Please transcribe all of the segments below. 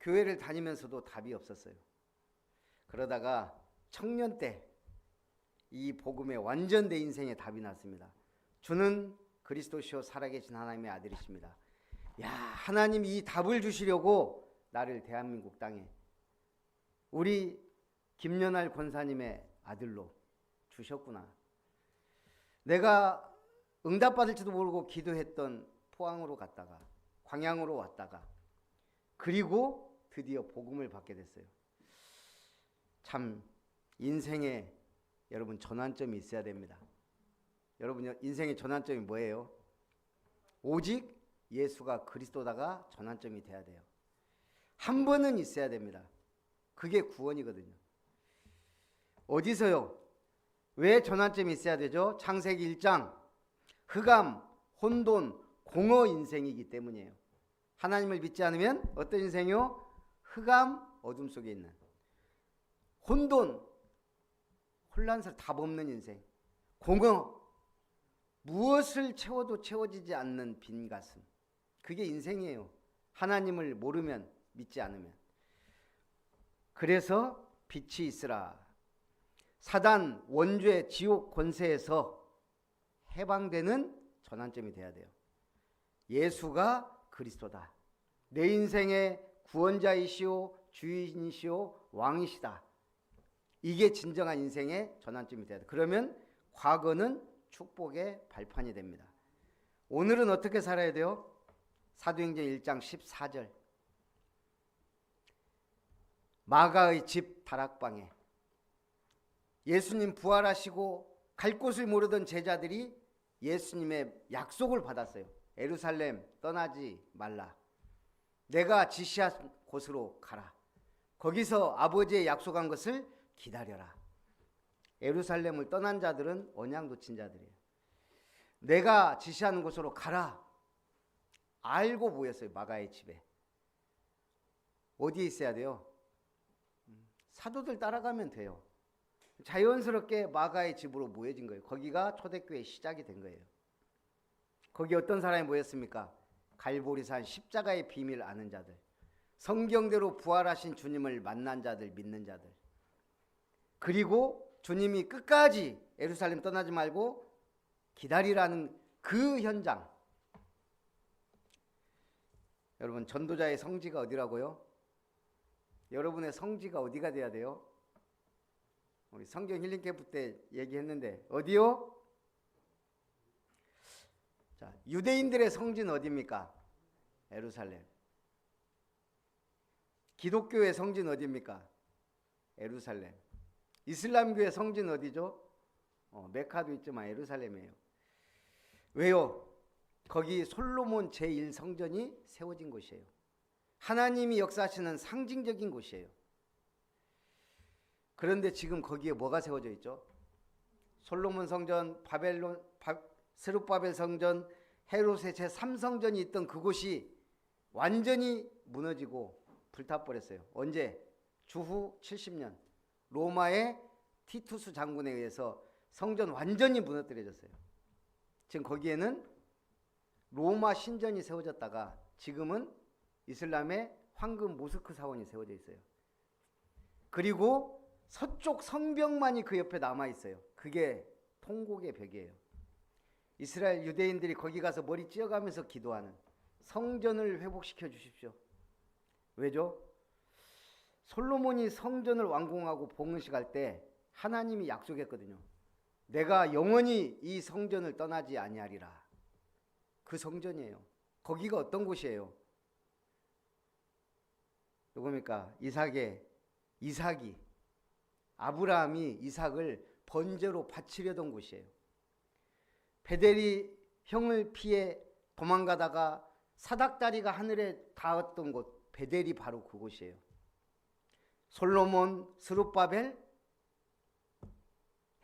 교회를 다니면서도 답이 없었어요. 그러다가 청년 때 이 복음에 완전 내 인생에 답이 났습니다. 주는 그리스도시요 살아계신 하나님의 아들이십니다. 야, 하나님이 이 답을 주시려고 나를 대한민국 땅에 우리 김연알 권사님의 아들로 주셨구나. 내가 응답받을지도 모르고 기도했던 포항으로 갔다가 광양으로 왔다가 그리고 드디어 복음을 받게 됐어요. 참 인생에 여러분 전환점이 있어야 됩니다. 여러분 인생의 전환점이 뭐예요? 오직 예수가 그리스도다가 전환점이 돼야 돼요. 한 번은 있어야 됩니다. 그게 구원이거든요. 어디서요? 왜 전환점이 있어야 되죠? 창세기 1장 흑암, 혼돈, 공허 인생이기 때문이에요. 하나님을 믿지 않으면 어떤 인생이요? 흑암, 어둠 속에 있는 혼돈, 혼란스러운 답 없는 인생, 공허, 무엇을 채워도 채워지지 않는 빈 가슴. 그게 인생이에요. 하나님을 모르면, 믿지 않으면. 그래서 빛이 있으라. 사단, 원죄, 지옥 권세에서 해방되는 전환점이 돼야 돼요. 예수가 그리스도다. 내 인생의 구원자이시오, 주인이시오, 왕이시다. 이게 진정한 인생의 전환점이 돼야 돼. 그러면 과거는 축복의 발판이 됩니다. 오늘은 어떻게 살아야 돼요? 사도행전 1장 14절 마가의 집 다락방에 예수님 부활하시고 갈 곳을 모르던 제자들이 예수님의 약속을 받았어요. 예루살렘 떠나지 말라. 내가 지시한 곳으로 가라. 거기서 아버지의 약속한 것을 기다려라. 예루살렘을 떠난 자들은 언약 놓친 자들이에요. 내가 지시하는 곳으로 가라. 알고 모였어요. 마가의 집에. 어디에 있어야 돼요? 사도들 따라가면 돼요. 자연스럽게 마가의 집으로 모여진 거예요. 거기가 초대교회의 시작이 된 거예요. 거기 어떤 사람이 모였습니까? 갈보리산 십자가의 비밀을 아는 자들, 성경대로 부활하신 주님을 만난 자들, 믿는 자들, 그리고 주님이 끝까지 예루살렘 떠나지 말고 기다리라는 그 현장. 여러분 전도자의 성지가 어디라고요? 여러분의 성지가 어디가 돼야 돼요? 우리 성경 힐링 캠프 때 얘기했는데 어디요? 자, 유대인들의 성지는 어디입니까? 예루살렘. 기독교의 성지는 어디입니까? 예루살렘. 이슬람교의 성지는 어디죠? 메카도 있지만 예루살렘이에요. 왜요? 거기 솔로몬 제1성전이 세워진 곳이에요. 하나님이 역사하시는 상징적인 곳이에요. 그런데 지금 거기에 뭐가 세워져 있죠? 솔로몬 성전, 스룹바벨 성전, 헤롯의 제3성전이 있던 그곳이 완전히 무너지고 불타버렸어요. 언제? 주후 70년 로마의 티투스 장군에 의해서 성전 완전히 무너뜨려졌어요. 지금 거기에는 로마 신전이 세워졌다가 지금은 이슬람의 황금 모스크 사원이 세워져 있어요. 그리고 서쪽 성벽만이 그 옆에 남아 있어요. 그게 통곡의 벽이에요. 이스라엘 유대인들이 거기 가서 머리 찧어가면서 기도하는, 성전을 회복시켜 주십시오. 왜죠? 솔로몬이 성전을 완공하고 봉헌식할 때 하나님이 약속했거든요. 내가 영원히 이 성전을 떠나지 아니하리라. 그 성전이에요. 거기가 어떤 곳이에요? 누굽니까? 이삭이 아브라함이 이삭을 번제로 바치려던 곳이에요. 베델이 형을 피해 도망가다가 사닥다리가 하늘에 닿았던 곳, 베델이 바로 그곳이에요. 솔로몬, 스룹바벨,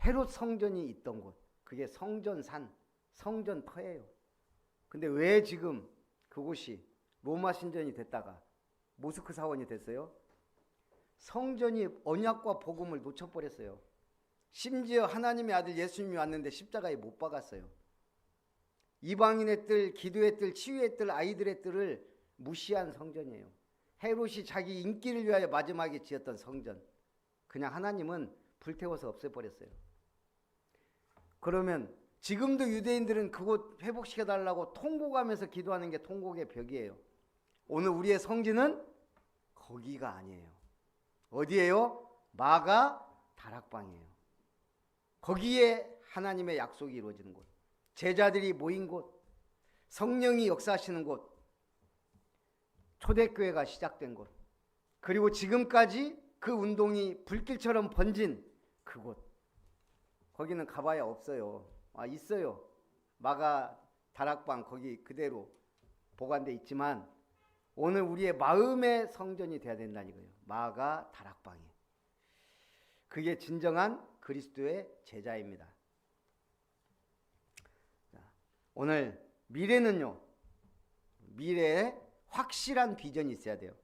헤롯 성전이 있던 곳, 그게 성전산, 성전터예요. 근데 왜 지금 그곳이 로마 신전이 됐다가 모스크 사원이 됐어요? 성전이 언약과 복음을 놓쳐버렸어요. 심지어 하나님의 아들 예수님이 왔는데 십자가에 못 박았어요. 이방인의 뜰, 기도의 뜰, 치유의 뜰, 아이들의 뜰을 무시한 성전이에요. 헤롯이 자기 인기를 위하여 마지막에 지었던 성전, 그냥 하나님은 불태워서 없애버렸어요. 그러면 지금도 유대인들은 그곳 회복시켜달라고 통곡하면서 기도하는 게 통곡의 벽이에요. 오늘 우리의 성지는 거기가 아니에요. 어디예요? 마가 다락방이에요. 거기에 하나님의 약속이 이루어지는 곳, 제자들이 모인 곳, 성령이 역사하시는 곳, 초대교회가 시작된 곳, 그리고 지금까지 그 운동이 불길처럼 번진 그곳, 거기는 가봐야 없어요. 있어요. 마가 다락방 거기 그대로 보관돼 있지만 오늘 우리의 마음의 성전이 돼야 된다는 거예요. 마가 다락방이. 그게 진정한 그리스도의 제자입니다. 오늘 미래는요, 미래에 확실한 비전이 있어야 돼요.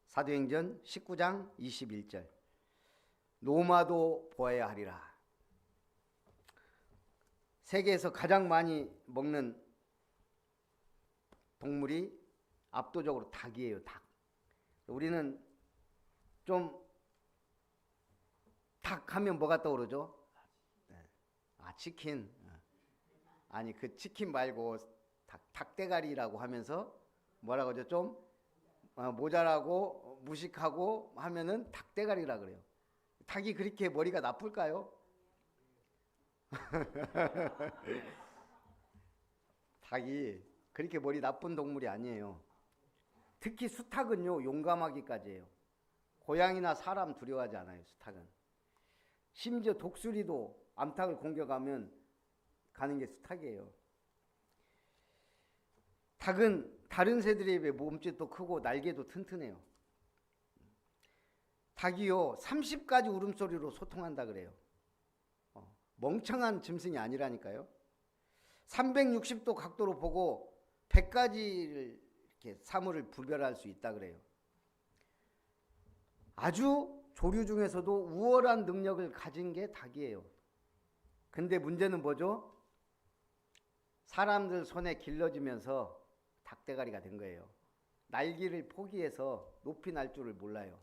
사도행전 19장 21절, 로마도 보아야 하리라. 세계에서 가장 많이 먹는 동물이 압도적으로 닭이에요. 닭. 우리는 좀 닭 하면 뭐가 떠오르죠? 치킨. 아니 그 치킨 말고 닭대가리라고 하면서 뭐라고 하죠? 좀 모자라고 무식하고 하면은 닭대가리라 그래요. 닭이 그렇게 머리가 나쁠까요? 닭이 그렇게 머리 나쁜 동물이 아니에요. 특히 수탉은요, 용감하기까지 해요. 고양이나 사람 두려워하지 않아요. 수탉은. 심지어 독수리도 암탉을 공격하면 가는 게 수탉이에요. 닭은 다른 새들에 비해 몸집도 크고 날개도 튼튼해요. 닭이요 30가지 울음소리로 소통한다 그래요. 멍청한 짐승이 아니라니까요. 360도 각도로 보고 100가지를 이렇게 사물을 구별할 수 있다 그래요. 아주 조류 중에서도 우월한 능력을 가진 게 닭이에요. 근데 문제는 뭐죠? 사람들 손에 길러지면서 닭대가리가 된 거예요. 날개를 포기해서 높이 날 줄을 몰라요.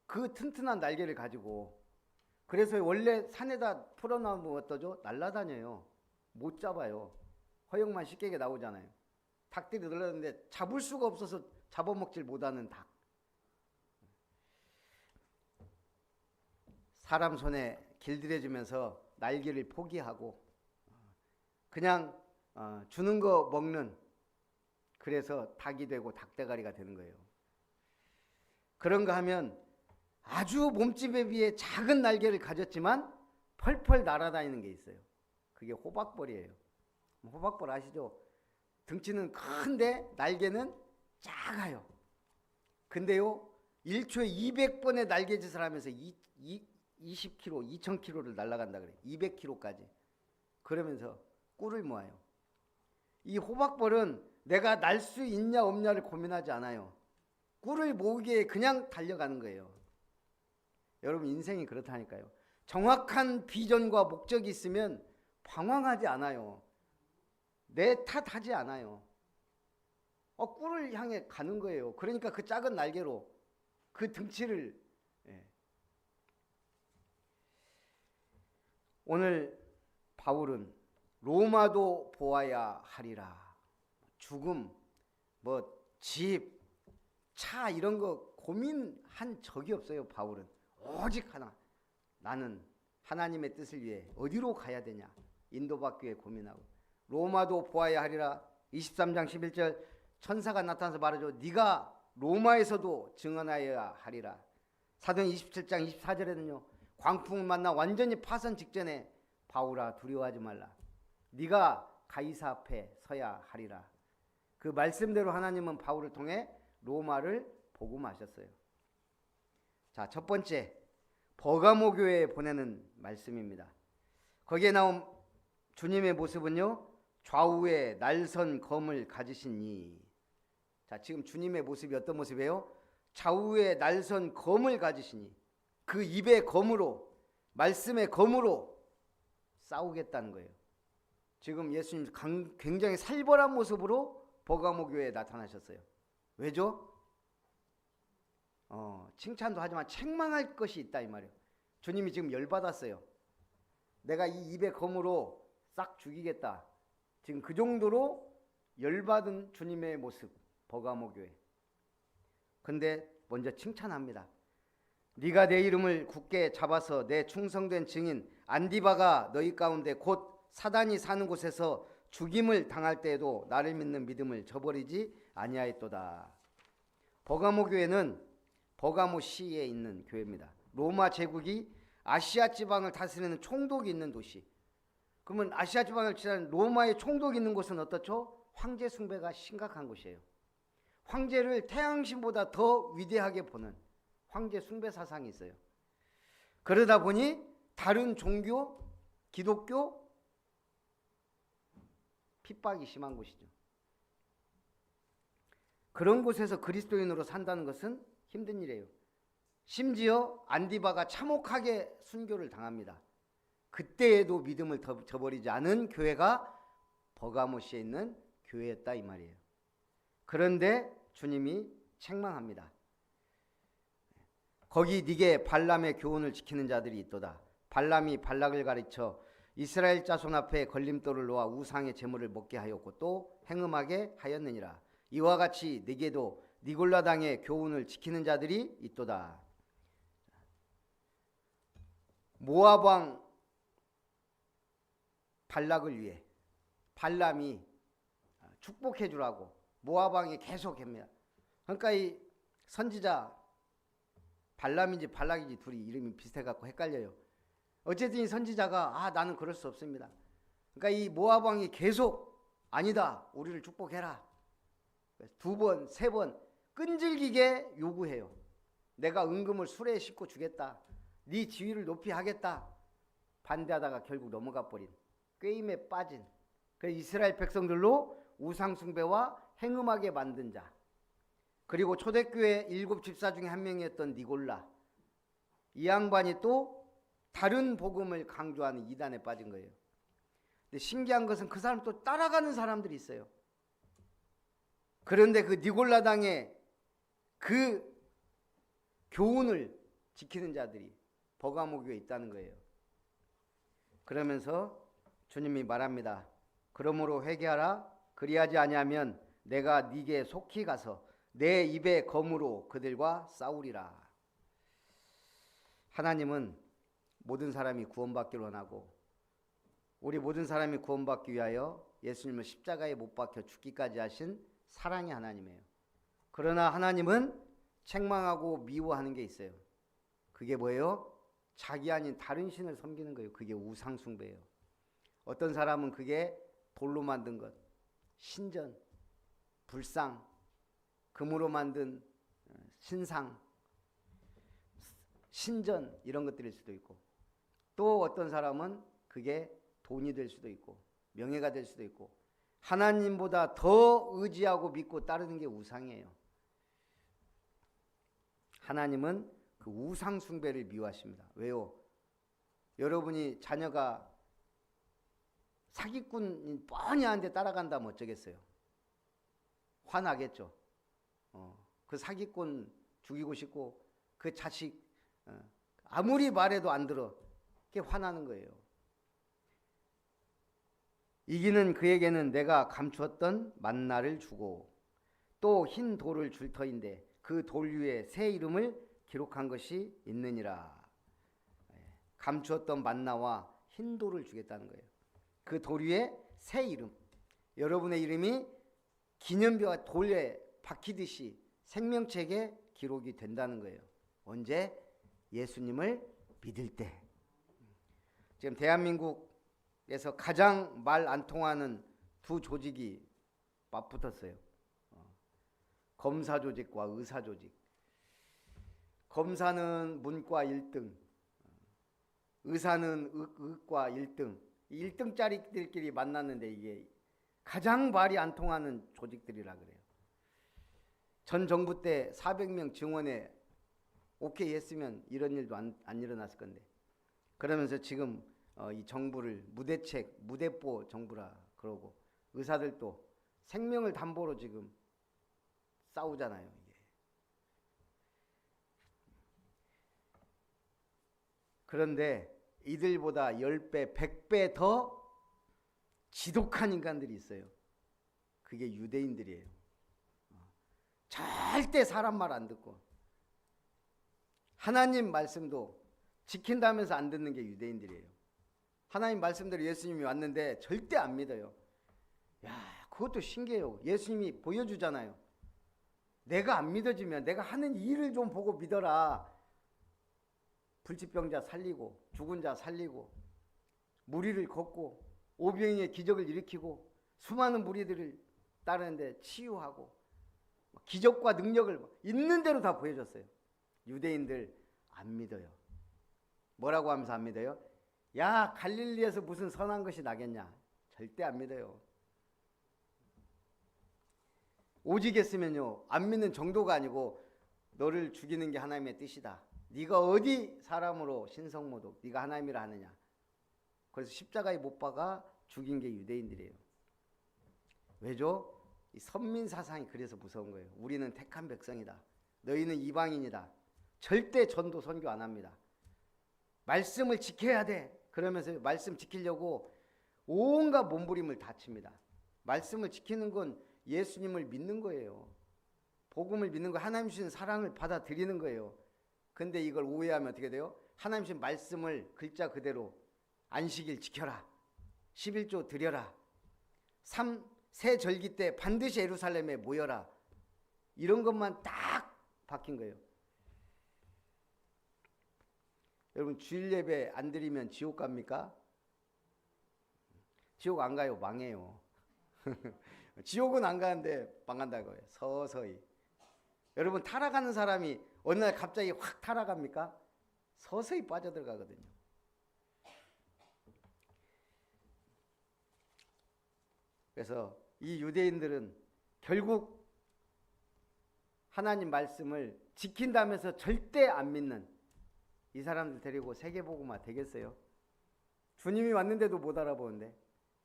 그 튼튼한 날개를 가지고, 그래서 원래 산에다 풀어놓으면 어떠죠? 날아다녀요. 못 잡아요. 허영만 쉽게 나오잖아요. 닭들이 늘었는데 잡을 수가 없어서 잡아먹질 못하는 닭. 사람 손에 길들여지면서 날개를 포기하고 그냥 주는 거 먹는, 그래서 닭이 되고 닭대가리가 되는 거예요. 그런가 하면 아주 몸집에 비해 작은 날개를 가졌지만 펄펄 날아다니는 게 있어요. 그게 호박벌이에요. 호박벌 아시죠? 등치는 큰데 날개는 작아요. 근데요 1초에 200번의 날개짓을 하면서 20km, 2000km를 날아간다 그래요. 200km까지. 그러면서 꿀을 모아요. 이 호박벌은 내가 날 수 있냐 없냐를 고민하지 않아요. 꿀을 모으기에 그냥 달려가는 거예요. 여러분 인생이 그렇다니까요. 정확한 비전과 목적이 있으면 방황하지 않아요. 내 탓하지 않아요. 꿀을 향해 가는 거예요. 그러니까 그 작은 날개로 그 등치를. 오늘 바울은 로마도 보아야 하리라. 죽음, 집, 차 이런 거 고민한 적이 없어요. 바울은 오직 하나, 나는 하나님의 뜻을 위해 어디로 가야 되냐, 인도받기 위해 고민하고. 로마도 보아야 하리라. 23장 11절 천사가 나타나서 말하죠. 네가 로마에서도 증언하여야 하리라. 사도행 27장 24절에는요 광풍을 만나 완전히 파산 직전에 바울아 두려워하지 말라. 네가 가이사 앞에 서야 하리라. 그 말씀대로 하나님은 바울을 통해 로마를 복음하셨어요. 자, 첫 번째 버가모 교회에 보내는 말씀입니다. 거기에 나온 주님의 모습은요 좌우에 날선 검을 가지신 이. 자, 지금 주님의 모습이 어떤 모습이에요? 좌우에 날선 검을 가지시니 그 입의 검으로, 말씀의 검으로 싸우겠다는 거예요. 지금 예수님 굉장히 살벌한 모습으로 버가모 교회에 나타나셨어요. 왜죠? 칭찬도 하지만 책망할 것이 있다 이 말이에요. 주님이 지금 열받았어요. 내가 이 입의 검으로 싹 죽이겠다. 지금 그 정도로 열받은 주님의 모습, 버가모 교회. 근데 먼저 칭찬합니다. 네가 내 이름을 굳게 잡아서 내 충성된 증인 안디바가 너희 가운데 곧 사단이 사는 곳에서 죽임을 당할 때에도 나를 믿는 믿음을 저버리지 아니하였도다. 버가모 교회는 버가모시에 있는 교회입니다. 로마 제국이 아시아 지방을 다스리는 총독이 있는 도시. 그러면 아시아 지방을 지나는 로마의 총독이 있는 곳은 어떻죠? 황제 숭배가 심각한 곳이에요. 황제를 태양신보다 더 위대하게 보는 황제 숭배 사상이 있어요. 그러다 보니 다른 종교, 기독교 핍박이 심한 곳이죠. 그런 곳에서 그리스도인으로 산다는 것은 힘든 일이에요. 심지어 안디바가 참혹하게 순교를 당합니다. 그때에도 믿음을 저버리지 않은 교회가 버가모시에 있는 교회였다 이 말이에요. 그런데 주님이 책망합니다. 거기 네게 발람의 교훈을 지키는 자들이 있도다. 발람이 발락을 가르쳐 이스라엘 자손 앞에 걸림돌을 놓아 우상의 제물을 먹게 하였고 또 행음하게 하였느니라. 이와 같이 네게도 니골라당의 교훈을 지키는 자들이 있도다. 모압 왕 발락을 위해 발람이 축복해 주라고 모압 왕이 계속 합니다. 그러니까 이 선지자 발람인지 발락인지 둘이 이름이 비슷해갖고 헷갈려요. 어쨌든 이 선지자가 나는 그럴 수 없습니다. 그러니까 이 모압 왕이 계속 아니다 우리를 축복해라. 두 번, 세 번 끈질기게 요구해요. 내가 은금을 수레에 싣고 주겠다. 네 지위를 높이 하겠다. 반대하다가 결국 넘어가 버린 꾀임에 빠진 그 이스라엘 백성들로 우상숭배와 행음하게 만든 자. 그리고 초대교회 7 집사 중에 한 명이었던 니골라. 이 양반이 또 다른 복음을 강조하는 이단에 빠진 거예요. 근데 신기한 것은 그 사람 또 따라가는 사람들이 있어요. 그런데 그 니골라당의 그 교훈을 지키는 자들이 버가모 교회에 있다는 거예요. 그러면서 주님이 말합니다. 그러므로 회개하라. 그리하지 아니하면 내가 네게 속히 가서 내 입의 검으로 그들과 싸우리라. 하나님은 모든 사람이 구원받기를 원하고 우리 모든 사람이 구원받기 위하여 예수님을 십자가에 못 박혀 죽기까지 하신 사랑의 하나님이에요. 그러나 하나님은 책망하고 미워하는 게 있어요. 그게 뭐예요? 자기 아닌 다른 신을 섬기는 거예요. 그게 우상숭배예요. 어떤 사람은 그게 돌로 만든 것, 신전, 불상, 금으로 만든 신상, 신전 이런 것들일 수도 있고 또 어떤 사람은 그게 돈이 될 수도 있고 명예가 될 수도 있고 하나님보다 더 의지하고 믿고 따르는 게 우상이에요. 하나님은 그 우상 숭배를 미워하십니다. 왜요? 여러분이 자녀가 사기꾼 뻔히 하는데 따라간다면 어쩌겠어요? 화나겠죠. 그 사기꾼 죽이고 싶고 그 자식 아무리 말해도 안 들어. 그게 화나는 거예요. 이기는 그에게는 내가 감추었던 만나를 주고 또 흰 돌을 줄 터인데 그 돌 위에 새 이름을 기록한 것이 있느니라. 감추었던 만나와 흰 돌을 주겠다는 거예요. 그 돌 위에 새 이름. 여러분의 이름이 기념비와 돌에 박히듯이 생명책에 기록이 된다는 거예요. 언제? 예수님을 믿을 때. 지금 대한민국에서 가장 말 안 통하는 두 조직이 맞붙었어요. 검사 조직과 의사 조직. 검사는 문과 1등, 의사는 의과 1등. 1등짜리들끼리 만났는데 이게 가장 말이 안 통하는 조직들이라 그래요. 전 정부 때 400명 증원에 오케이 했으면 이런 일도 안 일어났을 건데 그러면서 지금 이 정부를 무대책, 무대뽀 정부라 그러고 의사들도 생명을 담보로 지금 싸우잖아요. 이게. 그런데 이들보다 10배, 100배 더 지독한 인간들이 있어요. 그게 유대인들이에요. 절대 사람 말 안 듣고 하나님 말씀도 지킨다면서 안 듣는 게 유대인들이에요. 하나님 말씀대로 예수님이 왔는데 절대 안 믿어요. 야, 그것도 신기해요. 예수님이 보여주잖아요. 내가 안 믿어지면 내가 하는 일을 좀 보고 믿어라. 불치병자 살리고 죽은 자 살리고 무리를 걷고 오병이의 기적을 일으키고 수많은 무리들을 따르는데 치유하고 기적과 능력을 있는 대로 다 보여줬어요. 유대인들 안 믿어요. 뭐라고 하면서 안 믿어요? 야, 갈릴리에서 무슨 선한 것이 나겠냐? 절대 안 믿어요. 오직 했으면요, 안 믿는 정도가 아니고 너를 죽이는 게 하나님의 뜻이다. 네가 어디 사람으로 신성모독 네가 하나님이라 하느냐. 그래서 십자가에 못 박아 죽인 게 유대인들이에요. 왜죠? 이 선민 사상이 그래서 무서운 거예요. 우리는 택한 백성이다. 너희는 이방인이다. 절대 전도 선교 안 합니다. 말씀을 지켜야 돼. 그러면서 말씀 지키려고 온갖 몸부림을 다 칩니다. 말씀을 지키는 건 예수님을 믿는 거예요. 복음을 믿는 거, 하나님 주신 사랑을 받아들이는 거예요. 근데 이걸 오해하면 어떻게 돼요? 하나님 주신 말씀을 글자 그대로 안식일 지켜라. 11조 드려라. 새 절기 때 반드시 예루살렘에 모여라. 이런 것만 딱 박힌 거예요. 여러분, 주일 예배 안 드리면 지옥 갑니까? 지옥 안 가요. 망해요. 지옥은 안 가는데 망한다고 해요. 서서히. 여러분, 타락하는 사람이 어느 날 갑자기 확 타락합니까? 서서히 빠져들어가거든요. 그래서 이 유대인들은 결국 하나님 말씀을 지킨다면서 절대 안 믿는 이 사람들 데리고 세계복음화 되겠어요? 주님이 왔는데도 못 알아보는데,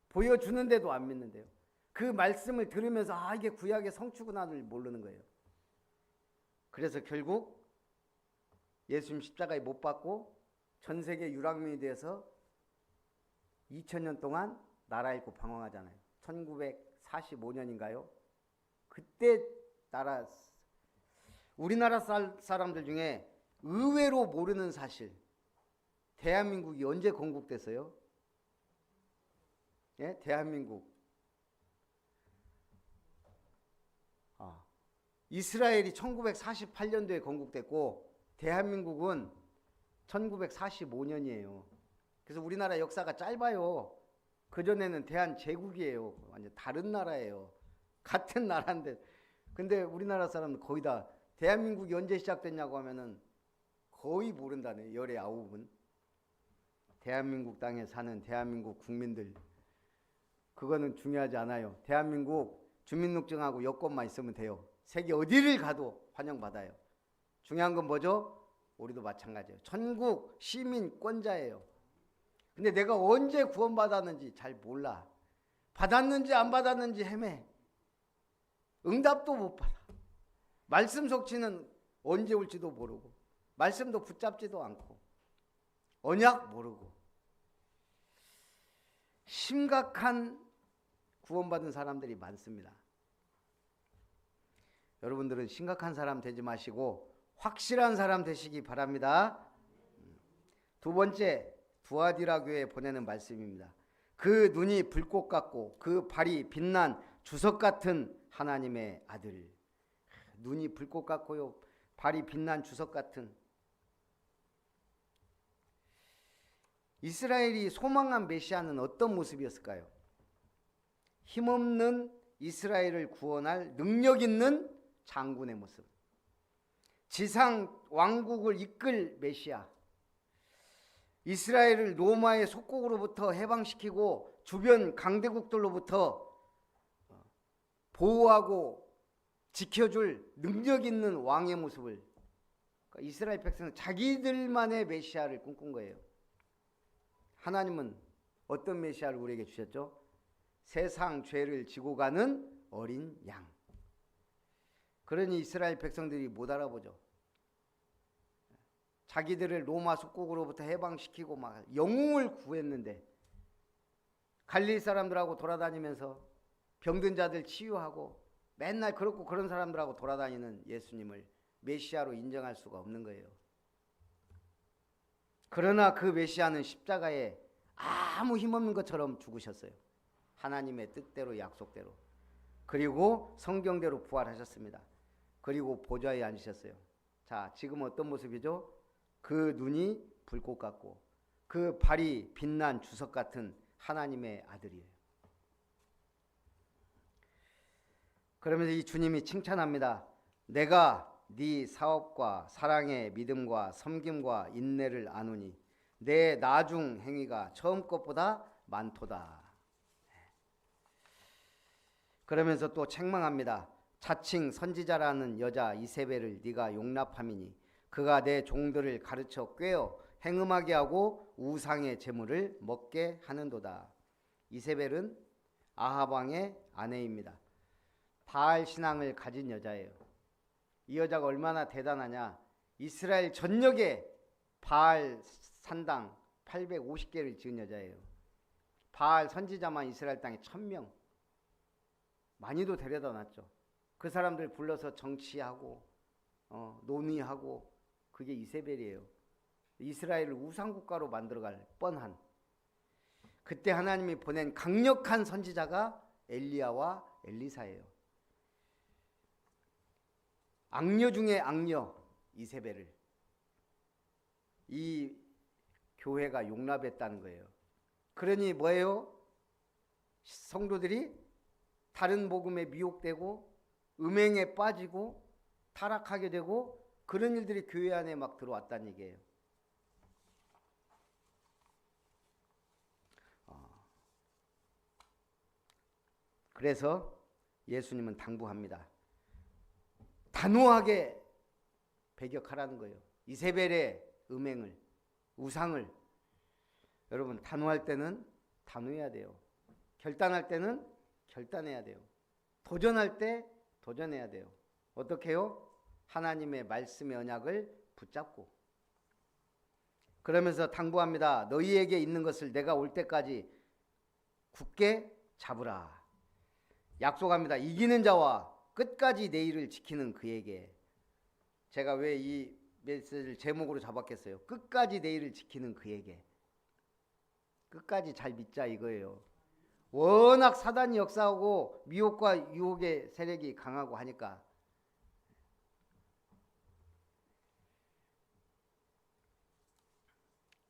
보여주는데도 안 믿는데요. 그 말씀을 들으면서 아, 이게 구약의 성취구나를 모르는 거예요. 그래서 결국 예수님 십자가에 못 박고 전 세계 유랑민이 돼서 2000년 동안 나라 잃고 방황하잖아요. 1945년인가요? 그때 우리나라 사람들 중에 의외로 모르는 사실, 대한민국이 언제 건국됐어요? 예? 대한민국. 이스라엘이 1948년도에 건국됐고 대한민국은 1945년이에요. 그래서 우리나라 역사가 짧아요. 그전에는 대한제국이에요. 완전 다른 나라예요. 같은 나라인데. 근데 우리나라 사람은 거의 다 대한민국이 언제 시작됐냐고 하면은 거의 모른다네. 열의 아홉은. 대한민국 땅에 사는 대한민국 국민들, 그거는 중요하지 않아요. 대한민국 주민등록증하고 여권만 있으면 돼요. 세계 어디를 가도 환영받아요. 중요한 건 뭐죠? 우리도 마찬가지예요. 천국 시민권자예요. 근데 내가 언제 구원받았는지 잘 몰라. 받았는지 안 받았는지 헤매. 응답도 못 받아. 말씀 속취는 언제 올지도 모르고, 말씀도 붙잡지도 않고, 언약 모르고. 심각한 구원받은 사람들이 많습니다. 여러분들은 심각한 사람 되지 마시고 확실한 사람 되시기 바랍니다. 두 번째, 두아디라 교회에 보내는 말씀입니다. 그 눈이 불꽃 같고 그 발이 빛난 주석 같은 하나님의 아들. 눈이 불꽃 같고요, 발이 빛난 주석 같은. 이스라엘이 소망한 메시아는 어떤 모습이었을까요? 힘없는 이스라엘을 구원할 능력 있는 장군의 모습. 지상 왕국을 이끌 메시아. 이스라엘을 로마의 속국으로부터 해방시키고 주변 강대국들로부터 보호하고 지켜줄 능력 있는 왕의 모습을, 그러니까 이스라엘 백성은 자기들만의 메시아를 꿈꾼 거예요. 하나님은 어떤 메시아를 우리에게 주셨죠? 세상 죄를 지고 가는 어린 양. 그러니 이스라엘 백성들이 못 알아보죠. 자기들을 로마 속국으로부터 해방시키고 막 영웅을 구했는데 갈릴리 사람들하고 돌아다니면서 병든 자들 치유하고 맨날 그렇고 그런 사람들하고 돌아다니는 예수님을 메시아로 인정할 수가 없는 거예요. 그러나 그 메시아는 십자가에 아무 힘없는 것처럼 죽으셨어요. 하나님의 뜻대로 약속대로. 그리고 성경대로 부활하셨습니다. 그리고 보좌에 앉으셨어요. 자, 지금 어떤 모습이죠? 그 눈이 불꽃 같고 그 발이 빛난 주석 같은 하나님의 아들이에요. 그러면서 이 주님이 칭찬합니다. 내가 네 사업과 사랑의 믿음과 섬김과 인내를 아노니 내 나중 행위가 처음 것보다 많도다. 그러면서 또 책망합니다. 자칭 선지자라는 여자 이세벨을 네가 용납함이니 그가 내 종들을 가르쳐 꿰어 행음하게 하고 우상의 제물을 먹게 하는도다. 이세벨은 아합 왕의 아내입니다. 바알 신앙을 가진 여자예요. 이 여자가 얼마나 대단하냐. 이스라엘 전역에 바알 산당 850개를 지은 여자예요. 바알 선지자만 이스라엘 땅에 1000명. 많이도 데려다 놨죠. 그 사람들 불러서 정치하고 논의하고 그게 이세벨이에요. 이스라엘을 우상국가로 만들어갈 뻔한. 그때 하나님이 보낸 강력한 선지자가 엘리야와 엘리사예요. 악녀 중에 악녀 이세벨을 이 교회가 용납했다는 거예요. 그러니 뭐예요? 성도들이 다른 복음에 미혹되고 음행에 빠지고 타락하게 되고 그런 일들이 교회 안에 막 들어왔다는 얘기예요. 그래서 예수님은 당부합니다. 단호하게 배격하라는 거예요. 이세벨의 음행을, 우상을. 여러분, 단호할 때는 단호해야 돼요. 결단할 때는 결단해야 돼요. 도전할 때 도전해야 돼요. 어떻게 해요? 하나님의 말씀의 언약을 붙잡고. 그러면서 당부합니다. 너희에게 있는 것을 내가 올 때까지 굳게 잡으라. 약속합니다. 이기는 자와 끝까지 내 일을 지키는 그에게. 제가 왜 이 메시지를 제목으로 잡았겠어요? 끝까지 내 일을 지키는 그에게. 끝까지 잘 믿자 이거예요. 워낙 사단이 역사하고 미혹과 유혹의 세력이 강하고 하니까.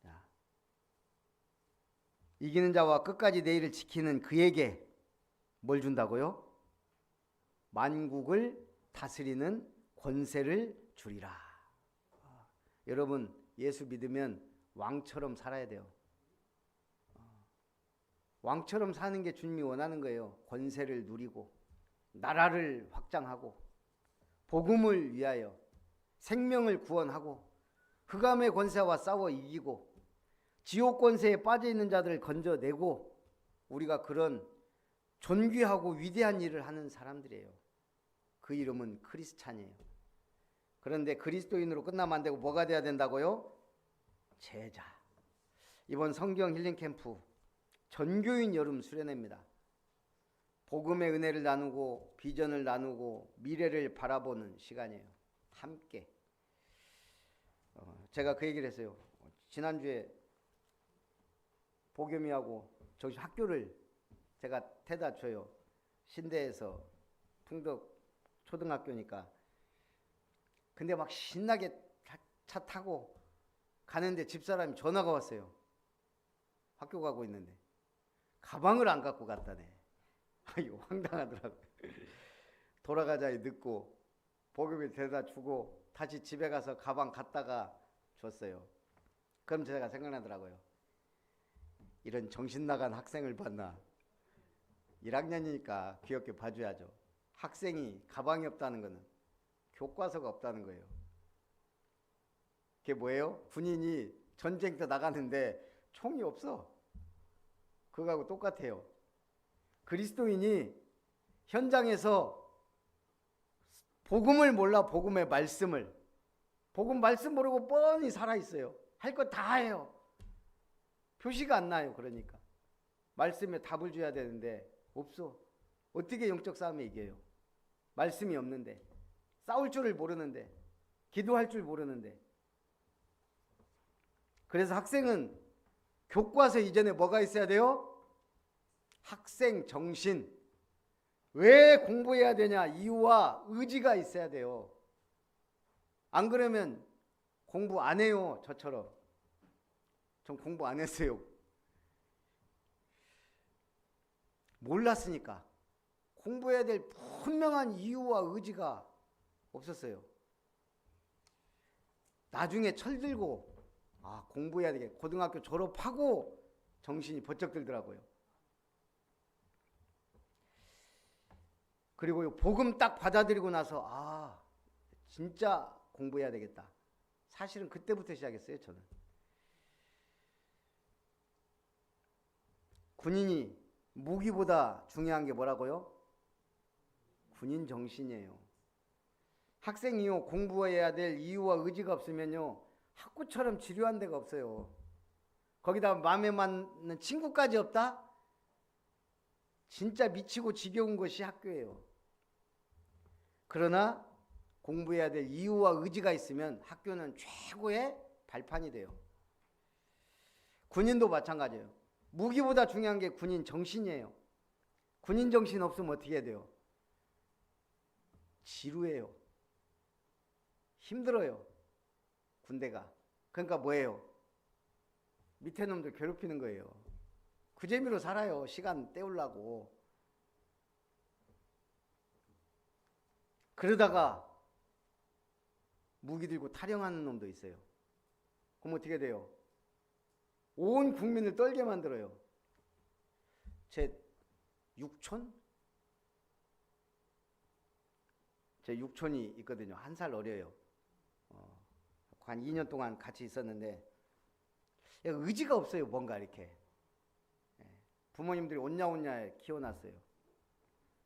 자, 이기는 자와 끝까지 내 일을 지키는 그에게 뭘 준다고요? 만국을 다스리는 권세를 주리라. 여러분, 예수 믿으면 왕처럼 살아야 돼요. 왕처럼 사는 게 주님이 원하는 거예요. 권세를 누리고 나라를 확장하고 복음을 위하여 생명을 구원하고 흑암의 권세와 싸워 이기고 지옥 권세에 빠져 있는 자들을 건져내고 우리가 그런 존귀하고 위대한 일을 하는 사람들이에요. 그 이름은 크리스찬이에요. 그런데 그리스도인으로 끝나면 안 되고 뭐가 돼야 된다고요? 제자. 이번 성경 힐링 캠프 전교인 여름 수련회입니다. 복음의 은혜를 나누고 비전을 나누고 미래를 바라보는 시간이에요. 함께. 제가 그 얘기를 했어요. 지난주에 복음이하고 저기 학교를 제가 태다 줘요. 신대에서 풍덕 초등학교니까. 근데 막 신나게 차 타고 가는데 집사람이 전화가 왔어요. 학교 가고 있는데 가방을 안 갖고 갔다네. 이거 황당하더라고요. 돌아가자니 늦고 복음을 대다 주고 다시 집에 가서 가방 갖다가 줬어요. 그럼 제가 생각나더라고요. 이런 정신 나간 학생을 봤나. 1학년이니까 귀엽게 봐줘야죠. 학생이 가방이 없다는 거는 교과서가 없다는 거예요. 그게 뭐예요? 군인이 전쟁터 나가는데 총이 없어. 그거하고 똑같아요. 그리스도인이 현장에서 복음을 몰라 복음의 말씀을 복음 말씀 모르고 뻔히 살아 있어요. 할 거 다 해요. 표시가 안 나요. 그러니까 말씀에 답을 줘야 되는데 없어. 어떻게 영적 싸움에 이겨요? 말씀이 없는데, 싸울 줄을 모르는데, 기도할 줄 모르는데. 그래서 학생은 교과서 이전에 뭐가 있어야 돼요? 학생 정신. 왜 공부해야 되냐? 이유와 의지가 있어야 돼요. 안 그러면 공부 안 해요. 저처럼. 전 공부 안 했어요. 몰랐으니까. 공부해야 될 분명한 이유와 의지가 없었어요. 나중에 철들고 공부해야 되겠다. 고등학교 졸업하고 정신이 번쩍 들더라고요. 그리고 복음 딱 받아들이고 나서 진짜 공부해야 되겠다. 사실은 그때부터 시작했어요. 저는. 군인이 무기보다 중요한 게 뭐라고요? 군인 정신이에요. 학생이요, 공부해야 될 이유와 의지가 없으면요, 학구처럼 지루한 데가 없어요. 거기다 마음에 맞는 친구까지 없다? 진짜 미치고 지겨운 것이 학교예요. 그러나 공부해야 될 이유와 의지가 있으면 학교는 최고의 발판이 돼요. 군인도 마찬가지예요. 무기보다 중요한 게 군인 정신이에요. 군인 정신 없으면 어떻게 해야 돼요? 지루해요. 힘들어요. 군대가. 그러니까 뭐예요? 밑에 놈들 괴롭히는 거예요. 그 재미로 살아요. 시간 때우려고. 그러다가 무기 들고 타령하는 놈도 있어요. 그럼 어떻게 돼요? 온 국민을 떨게 만들어요. 제 육촌이 있거든요. 한 살 어려요. 한 2년 동안 같이 있었는데 의지가 없어요. 뭔가 이렇게. 부모님들이 온냐온냐 키워놨어요.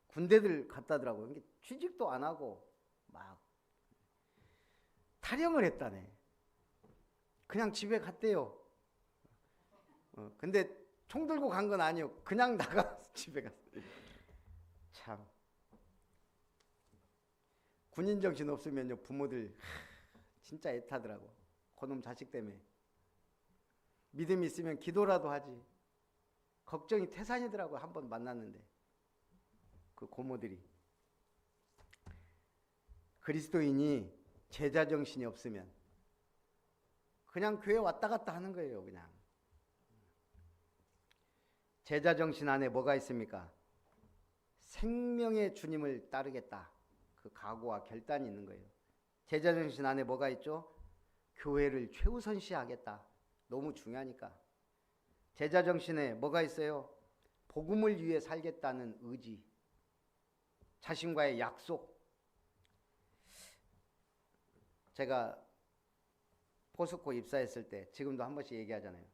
군대들 갔다더라고요. 취직도 안 하고 막 타령을 했다네. 그냥 집에 갔대요. 근데 총 들고 간 건 아니에요. 그냥 나가서 집에 갔어요. 참. 군인 정신 없으면요, 부모들 진짜 애타더라고. 그놈 자식 때문에. 믿음이 있으면 기도라도 하지. 걱정이 태산이더라고. 한번 만났는데 그 고모들이. 그리스도인이 제자 정신이 없으면 그냥 교회 왔다 갔다 하는 거예요. 그냥. 제자 정신 안에 뭐가 있습니까? 생명의 주님을 따르겠다. 그 각오와 결단이 있는 거예요. 제자 정신 안에 뭐가 있죠? 교회를 최우선시하겠다. 너무 중요하니까. 제자 정신에 뭐가 있어요? 복음을 위해 살겠다는 의지. 자신과의 약속. 제가 포스코 입사했을 때, 지금도 한 번씩 얘기하잖아요.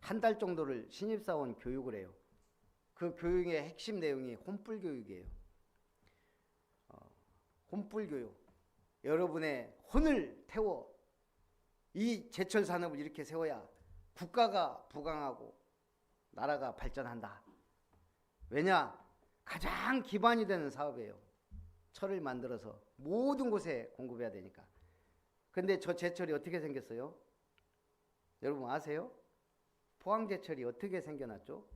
한 달 정도를 신입사원 교육을 해요. 그 교육의 핵심 내용이 혼불 교육이에요. 혼불 교육. 여러분의 혼을 태워 이 제철 산업을 이렇게 세워야 국가가 부강하고 나라가 발전한다. 왜냐? 가장 기반이 되는 사업이에요. 철을 만들어서 모든 곳에 공급해야 되니까. 근데 저 제철이 어떻게 생겼어요? 여러분 아세요? 포항제철이 어떻게 생겨났죠?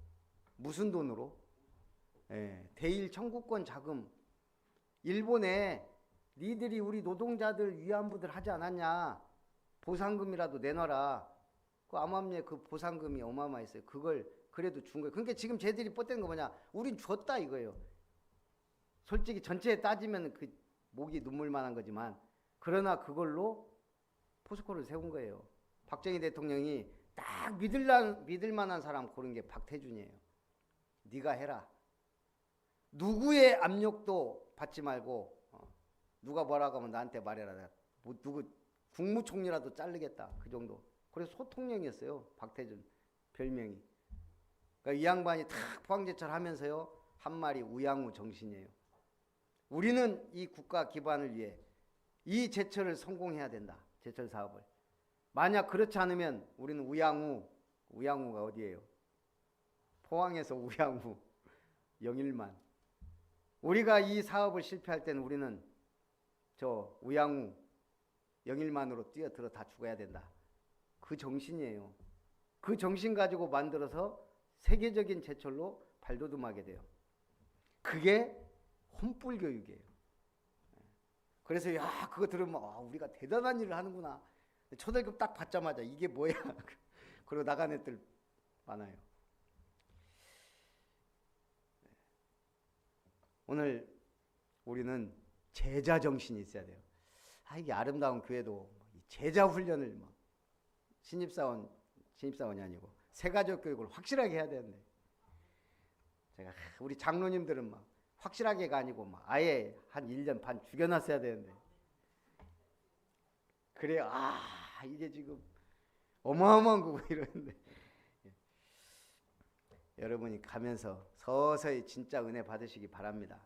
무슨 돈으로? 대일 청구권 자금. 일본에 니들이 우리 노동자들 위안부들 하지 않았냐? 보상금이라도 내놔라. 그 암암리에 그 보상금이 어마어마했어요. 그걸 그래도 준 거예요. 그러니까 지금 쟤들이 뻗대는 거 뭐냐? 우린 줬다 이거예요. 솔직히 전체에 따지면 그 목이 눈물만한 거지만, 그러나 그걸로 포스코를 세운 거예요. 박정희 대통령이 딱 믿을 만한 사람 고른 게 박태준이에요. 네가 해라. 누구의 압력도 받지 말고 누가 뭐라고 하면 나한테 말해라. 누구 국무총리라도 자르겠다. 그 정도. 그래서 소통령이었어요. 박태준 별명이. 그러니까 이 양반이 탁 포항제철 하면서요. 한 말이 우양우 정신이에요. 우리는 이 국가 기반을 위해 이 제철을 성공해야 된다. 제철 사업을. 만약 그렇지 않으면 우리는 우양우가 어디예요? 포항에서 우양우 영일만. 우리가 이 사업을 실패할 때는 우리는 저 우양우 영일만으로 뛰어들어 다 죽어야 된다. 그 정신이에요. 그 정신 가지고 만들어서 세계적인 제철로 발돋움하게 돼요. 그게 혼불 교육이에요. 그래서 야 그거 들으면 우리가 대단한 일을 하는구나. 초등학교 딱 받자마자 이게 뭐야? 그러고 나간 애들 많아요. 오늘 우리는 제자 정신이 있어야 돼요. 이게 아름다운 교회도 제자 훈련을 신입사원이 아니고 새가족 교육을 확실하게 해야 되는데, 제가 우리 장로님들은 확실하게가 아니고 아예 한 1년 반 죽여놨어야 되는데, 그래요. 이게 지금 어마어마한 거고 이러는데, 여러분이 가면서 서서히 진짜 은혜 받으시기 바랍니다.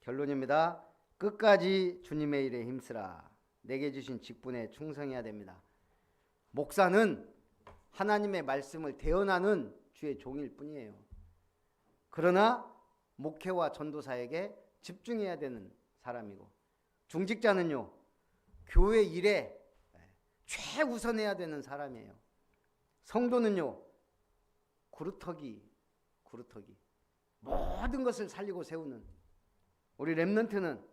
결론입니다. 끝까지 주님의 일에 힘쓰라. 내게 주신 직분에 충성해야 됩니다. 목사는 하나님의 말씀을 대언하는 주의 종일 뿐이에요. 그러나 목회와 전도사에게 집중해야 되는 사람이고, 중직자는요 교회 일에 최우선해야 되는 사람이에요. 성도는요 구루터기 모든 것을 살리고 세우는, 우리 렘넌트는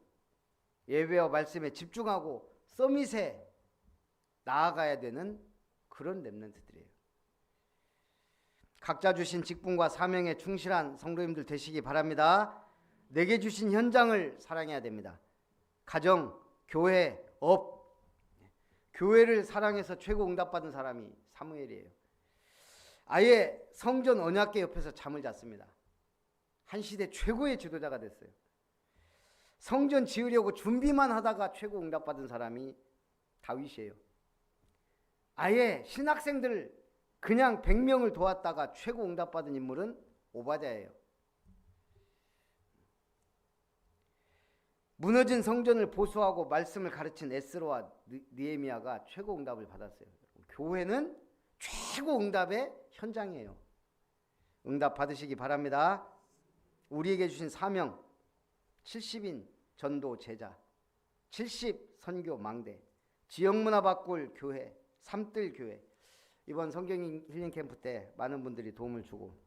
예배와 말씀에 집중하고 서밋에 나아가야 되는 그런 렘넌트들이에요. 각자 주신 직분과 사명에 충실한 성도님들 되시기 바랍니다. 내게 주신 현장을 사랑해야 됩니다. 가정, 교회, 업, 교회를 사랑해서 최고 응답받은 사람이 사무엘이에요. 아예 성전 언약궤 옆에서 잠을 잤습니다. 한 시대 최고의 지도자가 됐어요. 성전 지으려고 준비만 하다가 최고 응답받은 사람이 다윗이에요. 아예 신학생들 그냥 100명을 도왔다가 최고 응답받은 인물은 오바댜예요. 무너진 성전을 보수하고 말씀을 가르친 에스라와 느헤미야가 최고 응답을 받았어요. 교회는 최고 응답의 현장이에요. 응답 받으시기 바랍니다. 우리에게 주신 사명 70인 전도 제자, 70 선교 망대, 지역문화 바꿀 교회, 삼뜰 교회. 이번 성경 힐링 캠프 때 많은 분들이 도움을 주고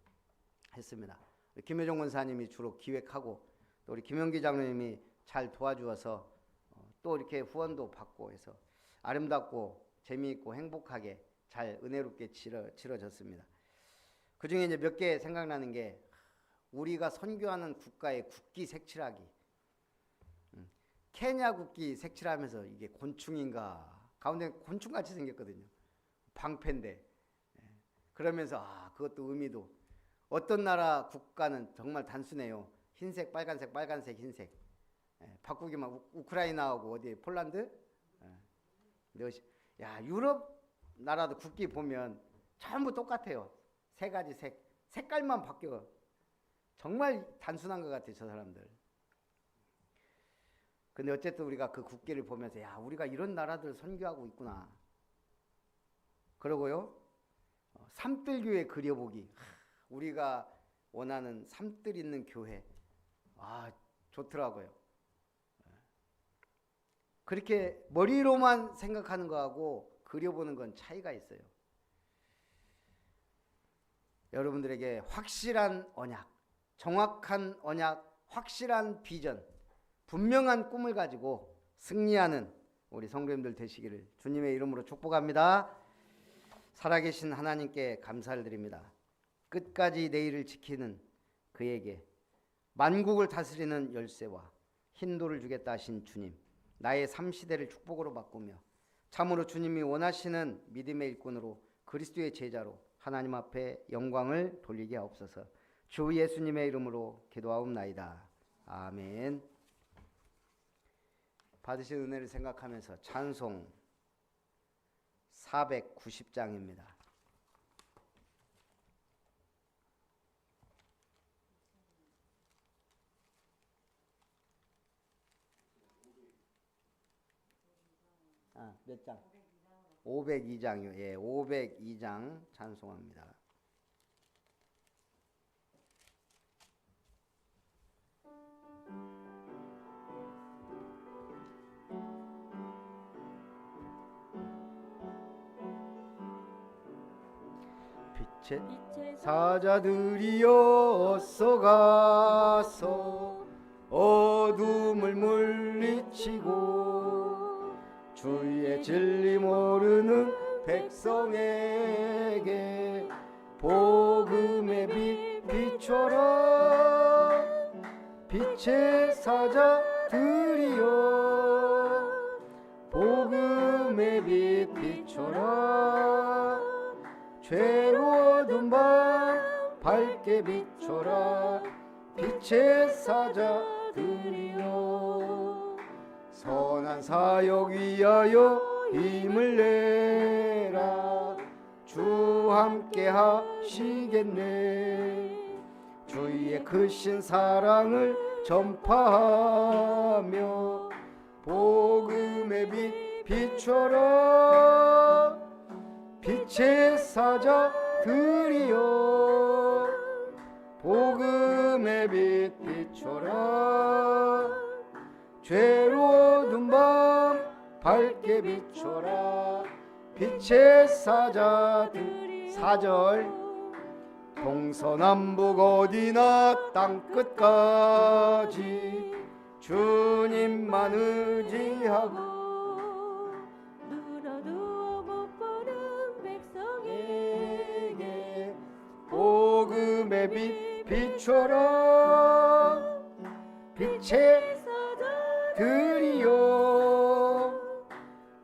했습니다. 김효정 권사님이 주로 기획하고 또 우리 김영기 장로님이 잘 도와주어서 또 이렇게 후원도 받고 해서 아름답고 재미있고 행복하게 잘 은혜롭게 치러졌습니다. 그 중에 이제 몇 개 생각나는 게, 우리가 선교하는 국가의 국기 색칠하기. 케냐 국기 색칠하면서 이게 곤충인가, 가운데 곤충같이 생겼거든요. 방패인데. 그러면서 그것도 의미도, 어떤 나라 국가는 정말 단순해요. 흰색, 빨간색, 빨간색, 흰색. 바꾸기만, 우크라이나하고 어디 폴란드? 유럽 나라도 국기 보면 전부 똑같아요. 세 가지 색깔만 바뀌어. 정말 단순한 것 같아요, 저 사람들. 근데 어쨌든 우리가 그 국기를 보면서 우리가 이런 나라들 선교하고 있구나. 그러고요, 삼뜰교회 그려보기. 우리가 원하는 삼뜰 있는 교회. 좋더라고요. 그렇게 머리로만 생각하는 거하고 그려보는 건 차이가 있어요. 여러분들에게 확실한 언약, 정확한 언약, 확실한 비전, 분명한 꿈을 가지고 승리하는 우리 성도님들 되시기를 주님의 이름으로 축복합니다. 살아계신 하나님께 감사를 드립니다. 끝까지 내 일을 지키는 그에게 만국을 다스리는 열쇠와 힌도를 주겠다 하신 주님, 나의 삶시대를 축복으로 바꾸며 참으로 주님이 원하시는 믿음의 일꾼으로 그리스도의 제자로 하나님 앞에 영광을 돌리게 하옵소서. 주 예수님의 이름으로 기도하옵나이다. 아멘. 받으신 은혜를 생각하면서 찬송 490장입니다. 몇 장? 502장이요. 예, 502장 찬송합니다. 빛의 사자들이여 어서 가서 어둠을 물리치고 주의 진리 모르는 백성에게 복음의 빛 비춰라. 빛의 사자들이여 복음의 빛 비춰라. 죄로워둔 밤 밝게 비춰라. 빛의 사자들이여 선한 사역 위하여 힘을 내라. 주 함께 하시겠네. 주의 크신 사랑을 전파하며 복음의 빛 비춰라. 빛의 사자들이여 복음의 빛 비춰라. 죄로워둔 밤 밝게 비춰라. 빛의 사자들. 4절 동서남북 어디나 땅끝까지 주님만 의지하고 눈어두어 못 보는 백성에게 복음의 빛 비춰라. 빛의 사자들이여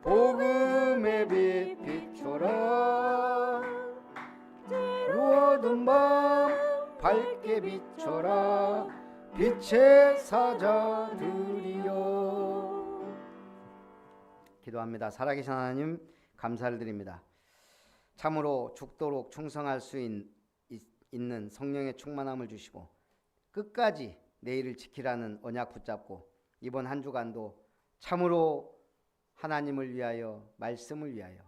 복음의 빛 비춰라. 죄로워둔 밤 밝게 비춰라. 빛의 사자들이여. 기도합니다. 살아계신 하나님 감사를 드립니다. 참으로 죽도록 충성할 수 있는 성령의 충만함을 주시고 끝까지 내일을 지키라는 언약 붙잡고 이번 한 주간도 참으로 하나님을 위하여, 말씀을 위하여,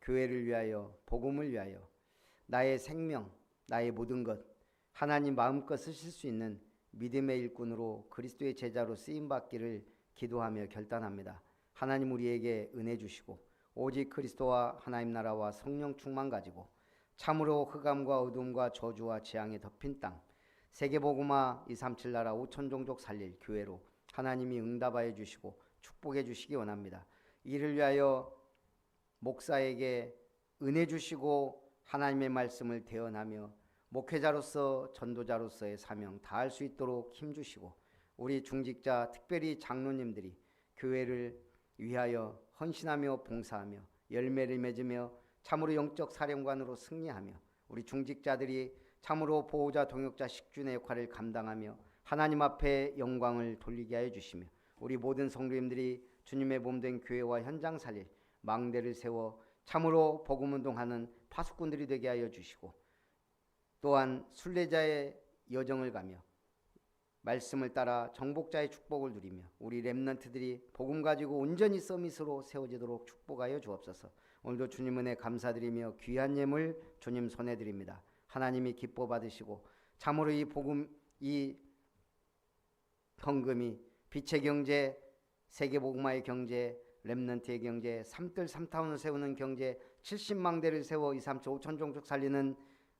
교회를 위하여, 복음을 위하여 나의 생명, 나의 모든 것 하나님 마음껏 쓰실 수 있는 믿음의 일꾼으로 그리스도의 제자로 쓰임받기를 기도하며 결단합니다. 하나님 우리에게 은혜 주시고 오직 그리스도와 하나님 나라와 성령 충만 가지고 참으로 흑암과 어둠과 저주와 재앙에 덮인 땅 세계복음화 237 나라 5천 종족 살릴 교회로 하나님이 응답하여 주시고 축복해 주시기 원합니다. 이를 위하여 목사에게 은혜 주시고 하나님의 말씀을 대언하며 목회자로서 전도자로서의 사명 다할 수 있도록 힘주시고 우리 중직자 특별히 장로님들이 교회를 위하여 헌신하며 봉사하며 열매를 맺으며 참으로 영적 사령관으로 승리하며 우리 중직자들이 참으로 보호자 동역자 식준의 역할을 감당하며 하나님 앞에 영광을 돌리게 하여 주시며 우리 모든 성도님들이 주님의 몸된 교회와 현장 살릴 망대를 세워 참으로 복음운동하는 파수꾼들이 되게 하여 주시고 또한 순례자의 여정을 가며 말씀을 따라 정복자의 축복을 누리며 우리 렘넌트들이 복음 가지고 온전히 서밋으로 세워지도록 축복하여 주옵소서. 오늘도 주님 은혜 감사드리며 귀한 예물 주님 손에 드립니다. 하나님이 기뻐 받으시고 참으로 이 복음 이 헌금이 빛의 경제, 세계복음화의 경제, 렘넌트의 경제, 삼뜰 삼타운을 세우는 경제, 70망대를 세워 2, 3, 5천 종족 살리는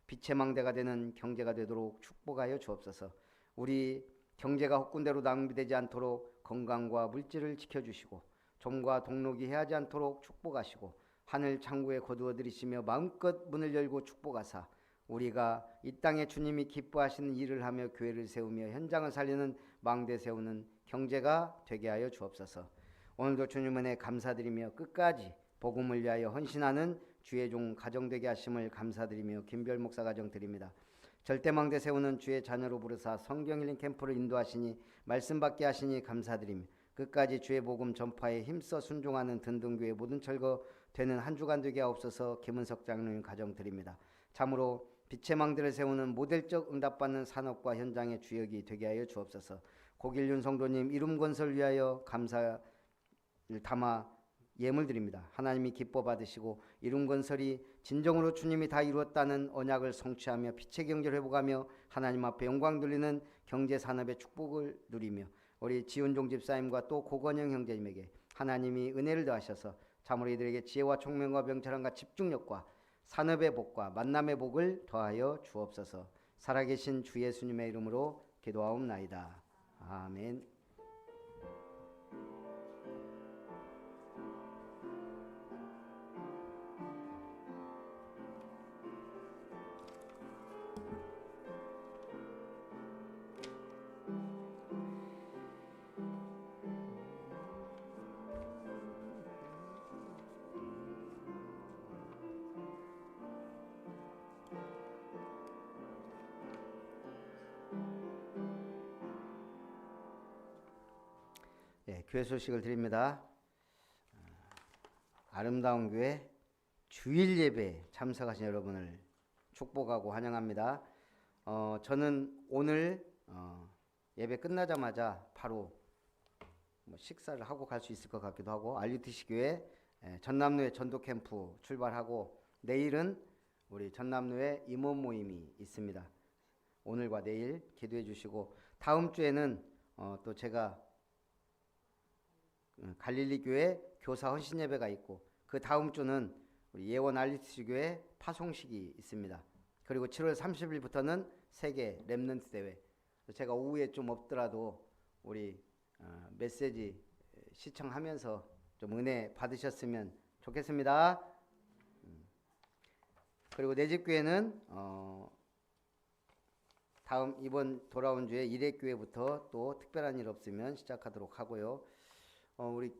빛의 망대가 되는 경제가 되도록 축복하여 주옵소서. 우리 경제가 헛군대로 낭비되지 않도록 건강과 물질을 지켜주시고 좀과 동록이 해하지 않도록 축복하시고 하늘 창구에 거두어 들이시며 마음껏 문을 열고 축복하사 우리가 이 땅에 주님이 기뻐하시는 일을 하며 교회를 세우며 현장을 살리는 망대 세우는 경제가 되게 하여 주옵소서. 오늘도 주님 은혜 감사드리며 끝까지 복음을 위하여 헌신하는 주의 종 가정되게 하심을 감사드리며 김별 목사 가정 드립니다. 절대망대 세우는 주의 자녀로 부르사 성경 힐링 캠프를 인도하시니 말씀 받게 하시니 감사드리며 끝까지 주의 복음 전파에 힘써 순종하는 든든교회 모든 철거 되는 한 주간 되게 하옵소서. 김은석 장로님 가정 드립니다. 참으로 빛의 망대를 세우는 모델적 응답받는 산업과 현장의 주역이 되게 하여 주옵소서. 고길윤 성도님 이룸 건설 위하여 감사를 담아 예물 드립니다. 하나님이 기뻐 받으시고 이룬 건설이 진정으로 주님이 다 이루었다는 언약을 성취하며 빛의 경제를 회복하며 하나님 앞에 영광 돌리는 경제 산업의 축복을 누리며 우리 지은종 집사님과 또 고건영 형제님에게 하나님이 은혜를 더하셔서 참으로 이들에게 지혜와 총명과 명철함과 집중력과 산업의 복과 만남의 복을 더하여 주옵소서. 살아계신 주 예수님의 이름으로 기도하옵나이다. 아멘. 교회 소식을 드립니다. 아름다운 교회 주일 예배 참석하신 여러분을 축복하고 환영합니다. 저는 오늘 예배 끝나자마자 바로 식사를 하고 갈 수 있을 것 같기도 하고 RUTC 교회 전남로에 전도 캠프 출발하고 내일은 우리 전남로에 임원 모임이 있습니다. 오늘과 내일 기도해 주시고 다음 주에는 또 제가 갈릴리 교회 교사 헌신 예배가 있고 그 다음 주는 우리 예원 RUTC 교회 파송식이 있습니다. 그리고 7월 30일부터는 세계 렘넌트 대회. 제가 오후에 좀 없더라도 우리 메시지 시청하면서 좀 은혜 받으셨으면 좋겠습니다. 그리고 내 집 교회는 다음 이번 돌아온 주에 일회교회부터 또 특별한 일 없으면 시작하도록 하고요. 우리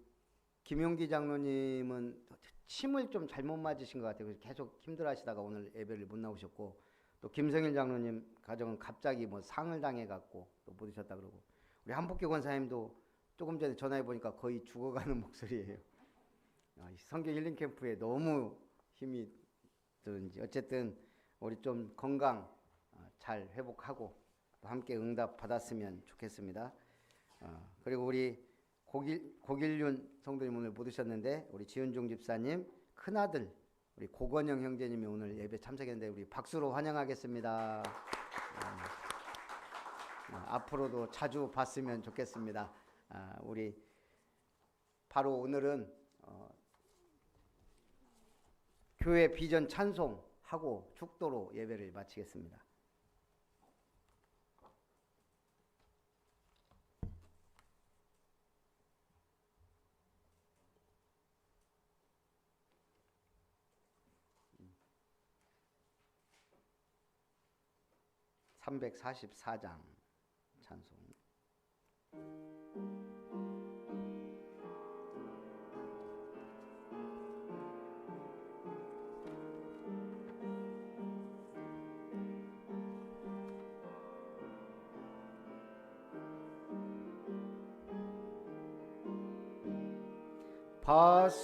김용기 장로님은 침을 좀 잘못 맞으신 것 같아요. 그래서 계속 힘들어하시다가 오늘 예배를 못 나오셨고 또 김성일 장로님 가정은 갑자기 상을 당해갖고 또 못 오셨다 그러고 우리 한복교 권사님도 조금 전에 전화해 보니까 거의 죽어가는 목소리예요. 성경 힐링 캠프에 너무 힘이 드는지 어쨌든 우리 좀 건강 잘 회복하고 또 함께 응답 받았으면 좋겠습니다. 그리고 우리 고길륜 성도님 오늘 못 오셨는데 우리 지은종 집사님 큰아들 우리 고건영 형제님이 오늘 예배 참석했는데 우리 박수로 환영하겠습니다. 앞으로도 자주 봤으면 좋겠습니다. 우리 바로 오늘은 교회 비전 찬송하고 축도로 예배를 마치겠습니다. (344장) 찬송.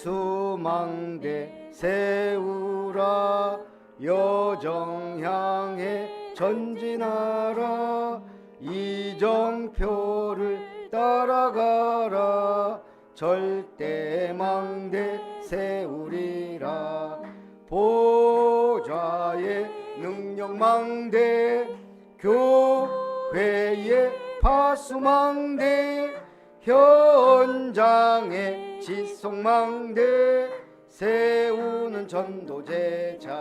파수망대 세우라 여정 향해 전진하라 이정표를 따라가라 절대망대 세우리라 보좌의 능력망대 교회의 파수망대 현장의 지속망대 세우는 전도제자.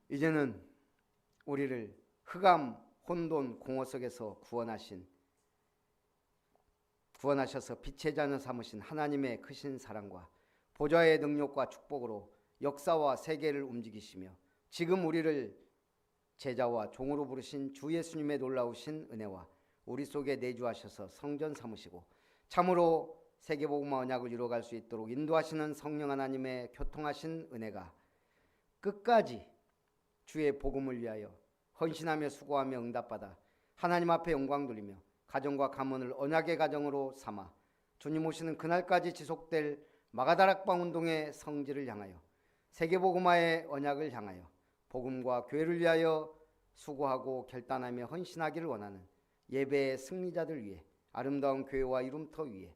이제는 우리를 흑암 혼돈 공허 속에서 구원하셔서 빛의 자녀 삼으신 하나님의 크신 사랑과 보좌의 능력과 축복으로 역사와 세계를 움직이시며 지금 우리를 제자와 종으로 부르신 주 예수님의 놀라우신 은혜와 우리 속에 내주하셔서 성전 삼으시고 참으로 세계복음화 언약을 이루어갈 수 있도록 인도하시는 성령 하나님의 교통하신 은혜가 끝까지 주의 복음을 위하여 헌신하며 수고하며 응답받아 하나님 앞에 영광 돌리며 가정과 가문을 언약의 가정으로 삼아 주님 오시는 그날까지 지속될 마가다락방 운동의 성지를 향하여 세계복음화의 언약을 향하여 복음과 교회를 위하여 수고하고 결단하며 헌신하기를 원하는 예배의 승리자들 위해 아름다운 교회와 이름터 위에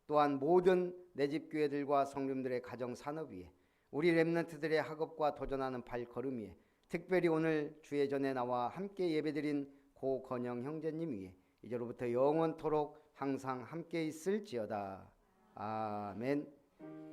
또한 모든 내 집 교회들과 성도님들의 가정 산업 위에 우리 렘넌트들의 학업과 도전하는 발걸음 위에 특별히 오늘 주의 전에 나와 함께 예배드린 고건영 형제님 위에 이제로부터 영원토록 항상 함께 있을지어다. 아멘.